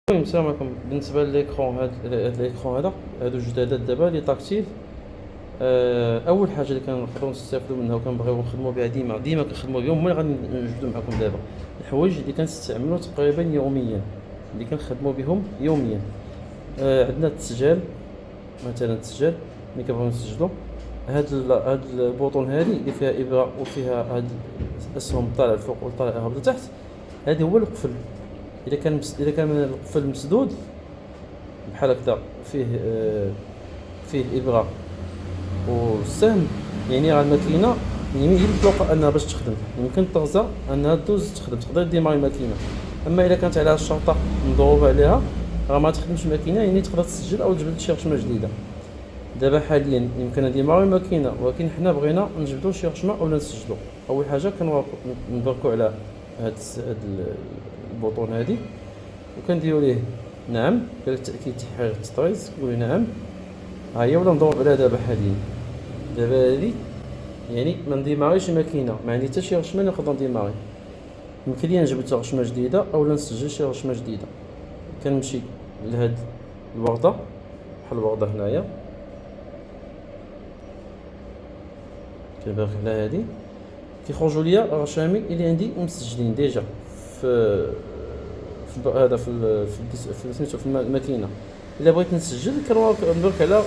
المهم السلام عليكم. بالنسبه لليكرون، هاد ليكرون هادو جدادات دابا لي تاكتيل. اول حاجه اللي كنقدروا نستافدوا منها وكنبغيو نخدموا بها ديما كنخدموا بهم، هما اللي غادي نجبدوا معكم دابا. الحوايج اللي كنستعملوا تقريبا يوميا، اللي كنخدموا بهم يوميا. عندنا التسجيل، مثلا التسجيل ملي كنبغيو نسجلوا. هاد البوطون هادي اللي فيها ابره وفيها هاد الاسهم طالع الفوق وطالع هابط لتحت، هادي هو القفل. اذا كان القفل مسدود بحال هكذا، فيه ابره والسهم، يعني راه الماكينه هي مطلوقه انها باش تخدم، يمكن تغزى انها دوز تخدم، تقدر ديماري الماكينه. اما اذا كانت عليها الشرطه مضروبه عليها، راه ما تخدمش الماكينه، يعني تقدر تسجل او تجبد شي رشمه جديده. دابا حاليا يمكن ديماري الماكينه، ولكن حنا بغينا نجبدوا شي رشمه اولا نسجلوا. اول حاجه كنبركوا على هاد البوطون هادي، وكنديروا ليه نعم ديال التاكيد تحرير التطريز، كنقول نعم. ها هي ولا نضرب عليها دابا حاليا. دابا هادي يعني ما نديماريش الماكينه، ما عندي حتى شي رشمه اللي نقدر نديماري. يمكن لي نجبد رشمه جديده اولا نسجل شي رشمه جديده. كنمشي لهاد الورده، بحال الورده هنايا، كنبرك على هادي، كيخرجوا ليا رشامي اللي عندي مسجلين ديجا في هذا في سميتو في الماكينه. الا بغيت نسجل كنبرك على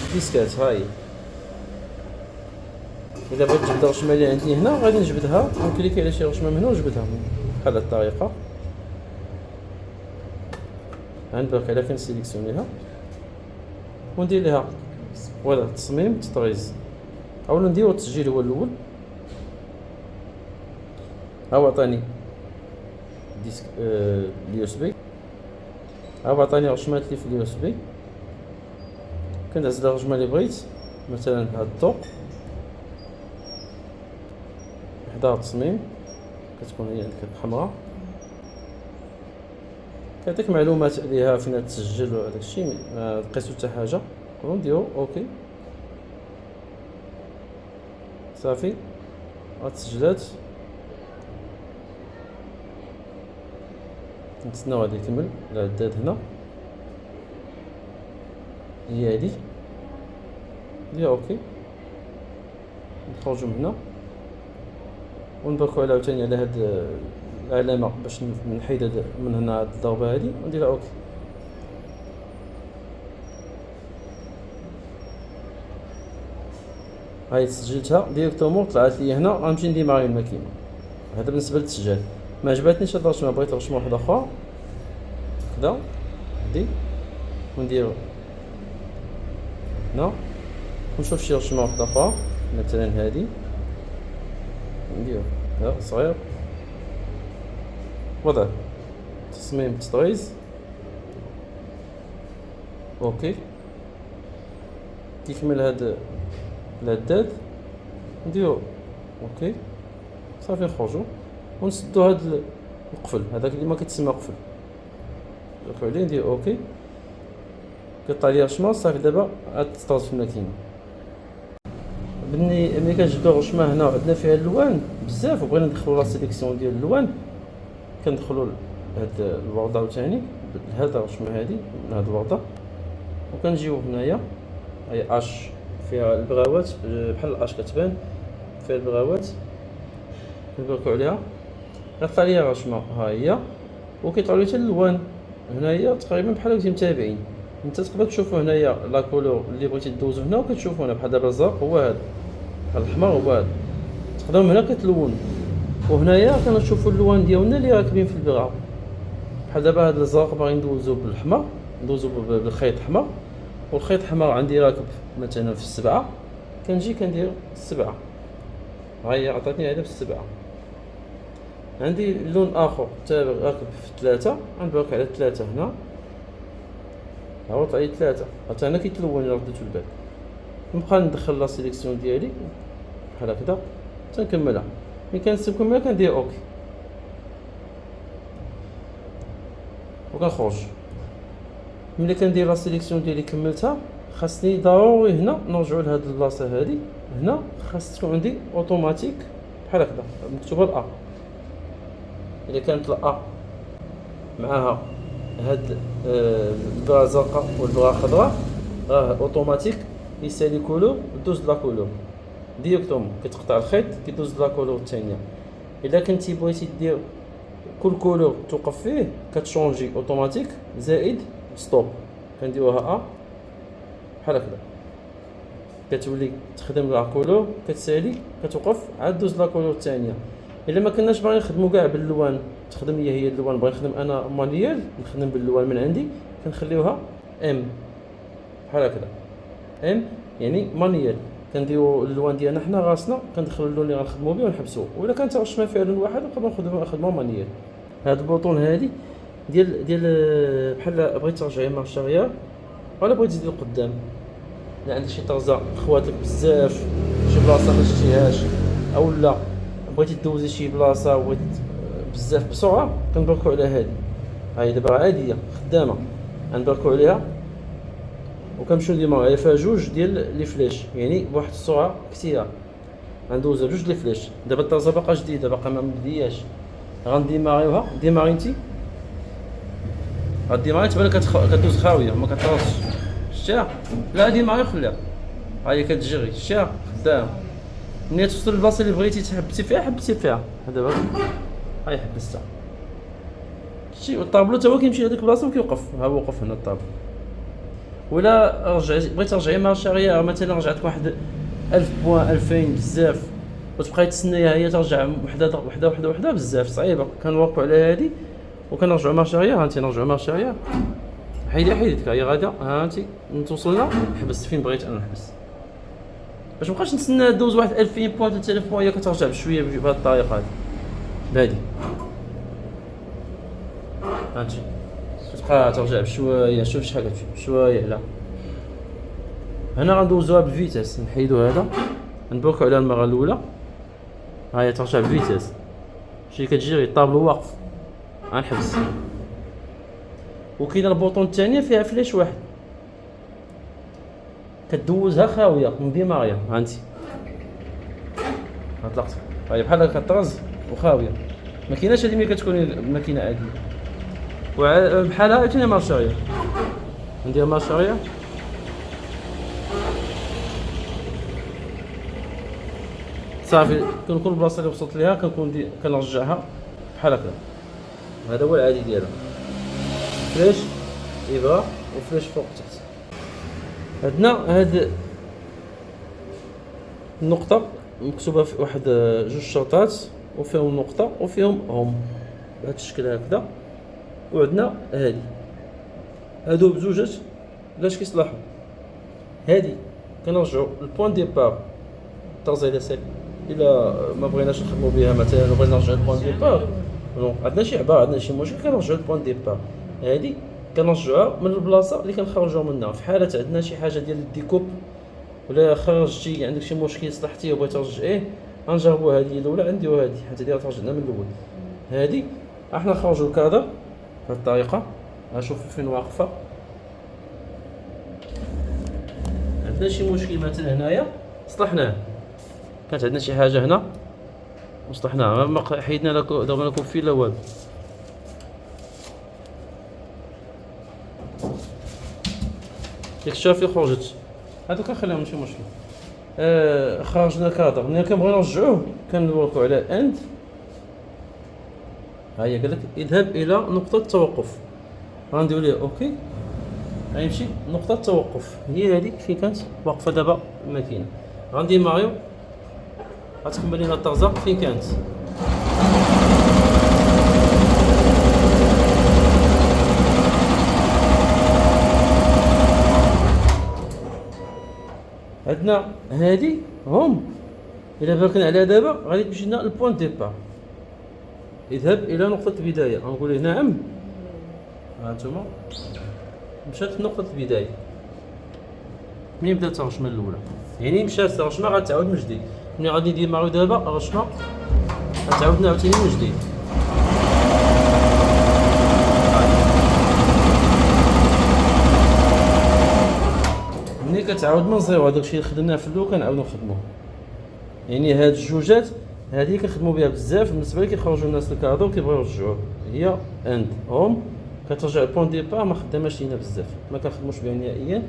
الديسكات. ها هي، الا بغيت نجبد الرشمه اللي عندي هنا غادي نجبدها، ونكليكي على شي رشمه من هنا ونجبدها بحال هاد الطريقه. غنبرك على كنسيليكسيونيها وندير ليها فوالا تصميم تطريز، اولا نديرو التسجيل هو الاول. ها هو عطاني ديسك اليو اس بي، ها هو عطاني رشمات اللي في اليو اس بي. كنعزل الرقمه اللي بغيت، مثلا هاد الضوء حدا التصميم، كتكون هي عندك الحمراء، كيعطيك معلومات عليها فين تسجل وداك الشيء. ما لقيتو حتى حاجه نقدروا نديرو اوكي صافي. تسجلات، نتسناو غادي يكمل العداد. هنا هي هادي ندير اوكي، نخرجو من هنا ونبركو عاوتاني على هاد العلامه باش نحيد من هنا هاد الضربه هادي ونديرها اوكي. هاي سجلتها ديريكتومون، طلعت لي هنا. غنمشي نديماري الماكينه. هذا بالنسبه للتسجيل. ما عجبتنيش هاد الرشمه، بغيت رشمه واحده اخرى كدا دي، وندير هنا ونشوف شي رشمه واحده اخرى، مثلا هادي ندير هذا صغير، وضع تصميم تطريز اوكي. كيكمل هاد العداد نديرو اوكي صافي، نخرجو ونسدو هاد القفل هذاك اللي ما كيتسمى قفل، ندخلو عليه ندير اوكي. كيطلع لي رشمه صافي. دابا عاد تطرز في الماكينه. ملي كنجبدو الرشمه هنا وعندنا فيها الالوان بزاف وبغينا ندخلو لا سيليكسيون ديال الالوان، كندخلو لهاد الورده عاوتاني بهاد الرشمه هادي من هاد الورده، وكنجيو هنايا هاي اش فيها البغاوات بحال الاش كتبان فيها البغاوات، كنبركو عليها غتطلع ليا رشمه. ها هي، وكيطلعوا لي حتى الالوان هنايا تقريبا بحال هكا متابعين. انت تقدر تشوفوا هنايا لا كولور اللي بغيتي دوزو هنا، وكتشوفوا هنا بحال دابا الزرق هو هذا، بحال الاحمر هو هذا. تقدروا من هنا كتلون، وهنايا كنشوفوا اللوان ديالنا اللي راكبين في البغا. بحال دابا هذا الزرق باغي ندوزو بالاحمر، ندوزو بالخيط احمر، والخيط احمر عندي راكب مثلا في 7، كنجي كندير 7. ها هي عطاتني هذا في 7. عندي لون اخر حتى راكب في 3، غنبرك على 3 هنا. ها هو طلع لي 3، حتى هنا كيتلون الا رديتو البال. نبقى ندخل لا سيليكسيون ديالي بحال هكذا تنكملها. ملي كنكملها كندير اوكي وكنخرج. ملي كندير لا سيليكسيون ديالي كملتها، خاصني ضروري هنا نرجعو لهاد البلاصه هادي. هنا خاص تكون عندي اوتوماتيك بحال هكذا مكتوبه الا كانت معاها هاد البرا زرقاء والبرا خضراء راه اوتوماتيك يسالي كولور دوز لا كولور ديريكتومون، كتقطع الخيط كيدوز لا كولور الثانيه. الا كنتي بغيتي دير كل كولور توقف فيه كتشونجي اوتوماتيك زائد ستوب، كنديروها بحال هكذا، كتولي تخدم لا كولور كتسالي كتوقف عاد دوز لا كولور الثانيه. الا ما كناش باغي نخدمو كاع باللوان، تخدم هي اللوان، بغي نخدم انا مانيال نخدم باللوان من عندي، كنخليوها ام بحال هكذا ام يعني مانيال. كنديرو اللوان ديالنا حنا راسنا، كندخلو اللون اللي غنخدمو به ونحبسو، ولا كانت الرسمه فيها لون واحد نقدروا نخدمو مانيال. هاد البوطون هادي ديال بحال بغيتي ترجعي مارش اريير ولا بغيتي تزيدي لقدام، الا عندك شي طرزه خواتلك بزاف شي بلاصه ما شفتيهاش، او لا بغيتي دوزي شي بلاصه وبغيتي بزاف بسرعه، كنبركو على هادي. هاي دابا عاديه خدامه، غنبركو عليها وكنمشيو نديرو عليها فيها جوج ديال لي فلاش، يعني بواحد السرعه كثيره غندوزو جوج لي فلاش. دابا الطرزه باقا جديده باقا ما مبدياش، غنديماريوها. ديماري انتي غديماري تبان لك كدوز خاويه ما كتطرزش، شتيها؟ لا ديماري خليها هاهي كتجري، شتيها خدامه. ملي توصل للبلاصه اللي بغيتي تحبسي فيها حبسي فيها، دابا هاي حبستها شتي، والطابلو تا هو كيمشي لهاديك البلاصه وكيوقف، ها هو وقف هنا الطابلو. ولا رجعتي بغيتي ترجعي مارش اريير مثلا، رجعتك واحد 1000 بوان 2000 بزاف، وتبقاي تسنايها هي ترجع وحده بزاف صعيبه. كنوقفوا على هادي وكنرجعوا مارش اريير. ها انت نرجعوا مارش اريير، حيدتك هي غادا. ها انت توصلنا حبست فين بغيت انا نحبس، باش مابقاش نتسنى دوز واحد 2000 بوان 3000 بوان، هي كترجع بشويه بهذه الطريقه هذه بهادي. ها انت تبقى ترجع بشويه، شوف شحال كتمشي بشويه. لا هنا غندوزوها بالفيتاس، نحيدو هذا نبركو على المره الاولى، ها هي ترجع بالفيتاس شي كتجري الطابلو واقف، غنحبس. وكاينه البوطون الثانيه فيها فلاش واحد كدوزها خاويه مديماريه. ها انت طلقت هاي بحال هكا كطرز وخاويه، ما كايناش هذه ملي كتكون الماكينه عاديه. وبحالها عاوتاني مارش اريير، ندير مارش اريير صافي. كنكون البلاصه اللي وصلت ليها كنرجعها بحال هكا. هذا هو العادي ديالها، فلاش ابره وفلاش فوق تحت. عندنا هاد النقطه مكتوبه في واحد جوج شرطات وفيهم نقطه وفيهم هم بهذا الشكل هكذا. وعندنا هادو بزوجات لاش كيصلحوا. هادي كنرجعوا للبوان ديبار الطرزه الى سالي، الا ما بغيناش نخدموا بها مثلا بغينا نرجعوا للبوان ديبار، عندنا شي عباره عندنا شي مشكل كنرجعوا للبوان ديبار. هادي كنرجعوها من البلاصه اللي كنخرجوا منها. في حاله عندنا شي حاجه ديال الديكوب ولا خرجتي عندك شي مشكل صلحتيه وبغيتي ترجعيه، غنجربوا هذه الاولى عندي هذه حتى ديال ترجعنا من الاول. هذه احنا نخرجوا الكادر بهذه الطريقه، غنشوف فين واقفه. عندنا شي مشكل مثلا هنايا صلحناه، كانت عندنا شي حاجه هنا وصلحناها، ما حيدنا درنا لكم فيه لا والو. ديك الشافي خرجت، هادو كنخليهم ماشي مشكل. خرجنا الكادر، ملي كنبغيو نرجعوه كندوركو على اند، ها هي قال لك اذهب الى نقطه التوقف، غنديرو ليه اوكي. غيمشي نقطه التوقف هي هذيك فين كانت واقفه دابا الماكينه. غندير ماريو غتكمل لينا الطرزه فين كانت. عندنا هادي هم، الا بركنا عليها دابا غادي تمشي لنا البوان ديبار. اذهب الى نقطه البدايه، غنقول له نعم. ها انتما مشات لنقطه البدايه منين بدات الرشمه الاولى، يعني مشات الرشمه غتعاود من جديد. ملي غادي ندير ماريو دابا الرشمه غتعاودنا عاوتاني من جديد. ملي كتعاود من زيرو هذاك الشيء اللي خدمناه في الاول كنعاودو نخدموه. يعني هاد الجوجات هذه كنخدموا بها بزاف بالنسبه لي، كيخرجوا الناس للكادو كيبغيو يرجعوه. هي اند هم كترجع البوان ديبار ما خداماش لينا بزاف، ما كنخدموش بها نهائيا.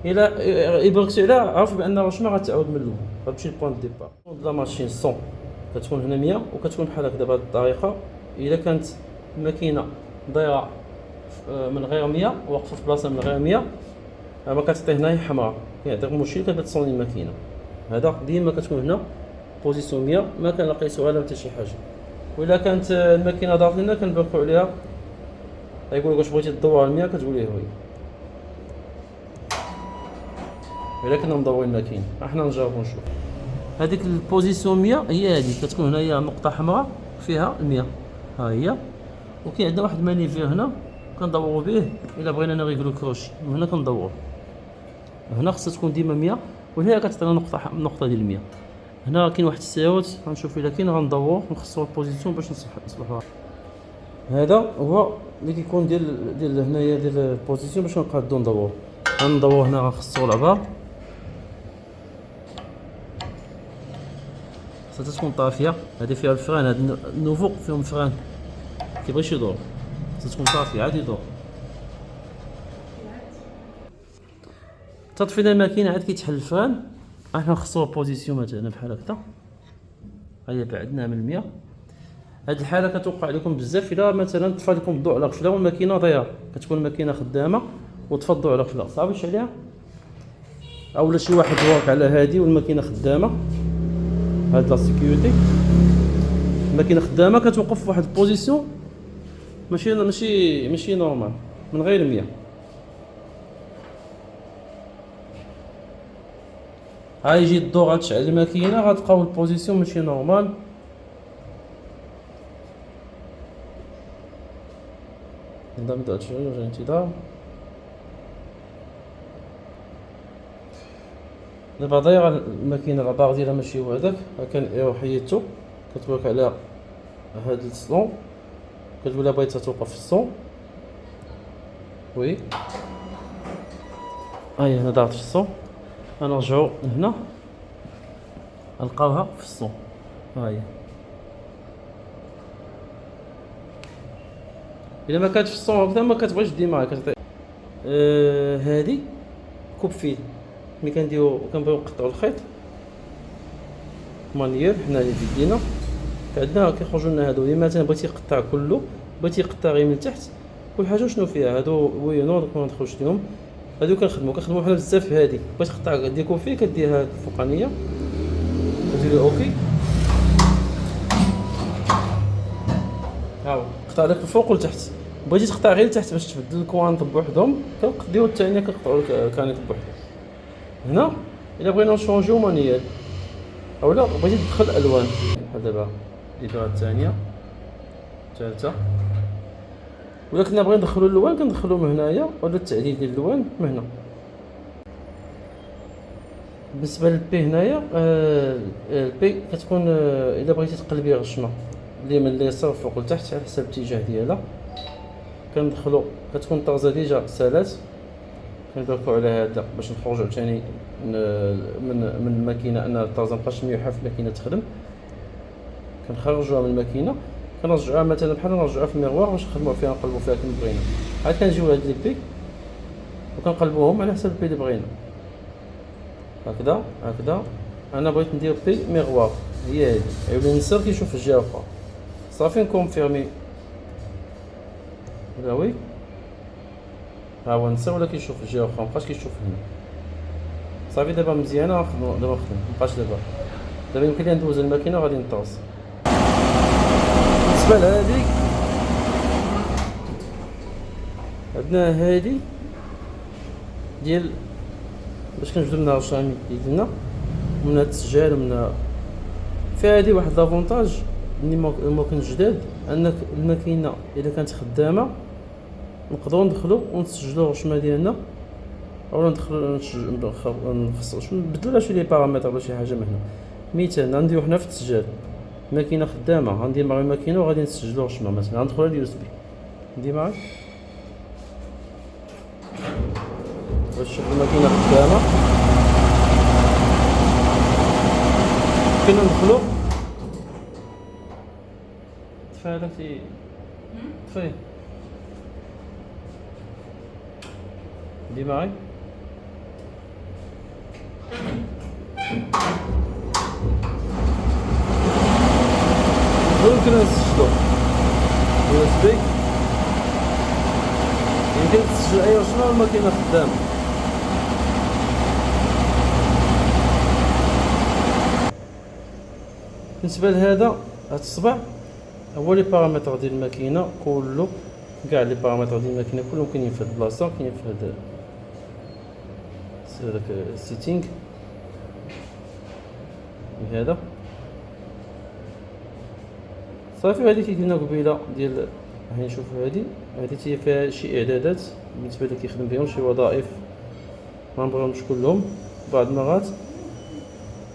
الا يبغيك عليها عرف بان راه ما غتعاود من الاول، غتمشي لبوان ديبار. لا ماشين صون كتكون هنا 100 وكتكون بحال هكذا بهذه الطريقه. الا كانت الماكينه دايره من غير 100 واقفه في بلاصه من غير 100 ما كتعطي هنايا حمراء، كيعطيك مشكل كتصوني الماكينه. هذا ديما كتكون هنا بوزيسيون 100 ما كنلقيتوها لا حتى شي حاجه. وإلا كانت الماكينه دارت لنا كنبركو عليها، غيقول لك واش بغيتي تدور 100 كتقول ليه وي. الا كنا مدورين الماكينه احنا نجربو نشوف. هذيك البوزيسيون 100 هي هذه كتكون هنايا نقطه حمراء فيها 100 ها هي. وكاين عندنا واحد المانيفير هنا كندورو به الا بغينا نريغلو الكروشي، من هنا كندورو. هنا خصها تكون ديما 100 وهنا كتعطينا نقطه ديال 100. هنا كاين واحد السيروت غنشوف الا كاين غندورو نخصو البوزيسيون باش نصلحوها. هذا هو اللي كيكون ديال هنايا ديال البوزيسيون باش نقادو ندورو. غندورو هنا غنخصو العبار خصها تكون طافيه. هذه فيها الفران، هاد النوفو فيهم فران كيبغيش يدور، خصها تكون طافيه عاد يدور. تطفينا الماكينه عاد كيتحل الفران. احنا نخصو بوزيسيون مثلا بحال هكذا، هيا بعدنا من 100. هاد الحاله كتوقع لكم بزاف الا مثلا طفى لكم الضوء على غفله والماكينه دايره، كتكون الماكينه خدامه وطفى الضوء على غفله صافيش عليها، اولا شي واحد واقف على هادي والماكينه خدامه. هاد لا سيكوريتي الماكينه خدامه كتوقف في واحد البوزيسيون ماشي نورمال من غير 100. ها يجي الضوء غتشعل الماكينه غتلقاو البوزيسيون ماشي نورمال. نبدا شويه وجه انتظار. دابا ضايعه الماكينه العبار ديالها ماشي هو هذاك، كان حيدتو كتورك على هاد الصلون كتقول لها بغيتها توقف في الصون وي. هاي هنا دارت في الصون، غنرجعو هنا نلقاوها في الصون. ها هي الا ما كانتش في الصون هكذا ما كتبغيش ديما كتعطي. هادي كوب فيل ملي كنبغيو نقطعو الخيط مانيير حنا اللي بيدينا عندنا كيخرجوا لنا هادو. الا مثلا بغيتي يقطع كله، بغيتي يقطع غير من تحت كل حاجه شنو فيها هادو وينو دوك ما ندخلوش ليهم. هادو كنخدمو حنا بزاف في هادي. بغيتي تقطع ديكو فيه كديرها الفوقانيه كديري اوكي هاو قطع لك الفوق والتحت. بغيتي تقطع غير تحت باش تبدل الكوانط بوحدهم كنقديو الثانيه كنقطعو الكانيط بوحدو. هنا الا بغينا نشونجيو مانيير اولا بغيتي تدخل الالوان بحال دابا الاداره الثانيه الثالثه، ولا كنا بغينا ندخلو اللوان كندخلو من هنايا ولا التعديل ديال اللوان من هنا. بالنسبه للبي هنايا البي كتكون الا بغيتي تقلبي غشمه اليمين اليسار فوق لتحت على حسب الاتجاه ديالها كندخلو كتكون الطرزه ديجا سالات. كنبركو على هذا باش نخرجو عاوتاني من الماكينه ان الطرزه مابقاش ميوحه في الماكينه تخدم. كنخرجوها من الماكينه كنرجعوها مثلا بحال نرجعوها في الميغوار باش نخدمو فيها نقلبو فيها كما بغينا. عاد كنجيو لهاد لي بي وكنقلبوهم على حسب البي اللي بغينا هكذا هكذا. انا بغيت ندير بي ميغوار هي هادي يولي النسر كيشوف الجهه الاخرى صافي نكونفيرمي ولا وي. ها هو النسر ولا كيشوف الجهه الاخرى مابقاش كيشوف هنا صافي. دابا مزيانه نخدمو دابا مابقاش دابا يمكن لي ندوز الماكينه وغادي نطرز. بالنسبه لهادي عندنا هادي ديال باش كنجبدو منها الشامي ديالنا من هاد السجال من في هادي واحد لافونتاج الموكن جداد انك الماكينه اذا كانت خدامه نقدروا ندخلو ونسجلو الرشمه ديالنا اولا ندخلو نبدلو لها شويه بارامتر ولا شي حاجه من هنا. مثال غنديرو حنا في التسجيل ماكينه خدامه غندير مع الماكينه وغادي نسجلو الرشمه مثلا غندخلو اليو اس بي ندير معاك باش نشوف الماكينه خدامه. كنا ندخلو طفي هذاك طفيه دي معي. ممكن نسجلو USB، يمكن تسجل اي رسمة والماكينة خدامة. بالنسبة لهذا هاد الصبع هو لي بارامتر ديال الماكينة كله، كاع لي بارامتر ديال الماكينة كلهم كاينين في هاد البلاصة، كاينين في هذاك السيتينغ هذا صافي. هذه كي قلنا قبيله ديال هاني نشوفوا هذه هي فيها شي اعدادات بالنسبه اللي كيخدم بهم شي وظائف ما نبغيهمش كلهم، بعض المرات.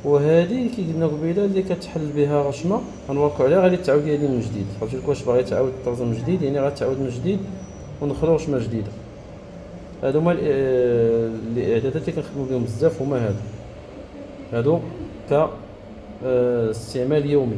وهذه كي قلنا قبيله اللي كتحل بها رشمه غنوركو عليها، غادي تعاود لي من جديد. قلت لك واش باغي تعاود ترزم من جديد، يعني غتعاود من جديد وندخلوا رشمه جديده. هادو هما الاعدادات اللي كنخدموا بهم بزاف، هما هادو ك استعمال يومي.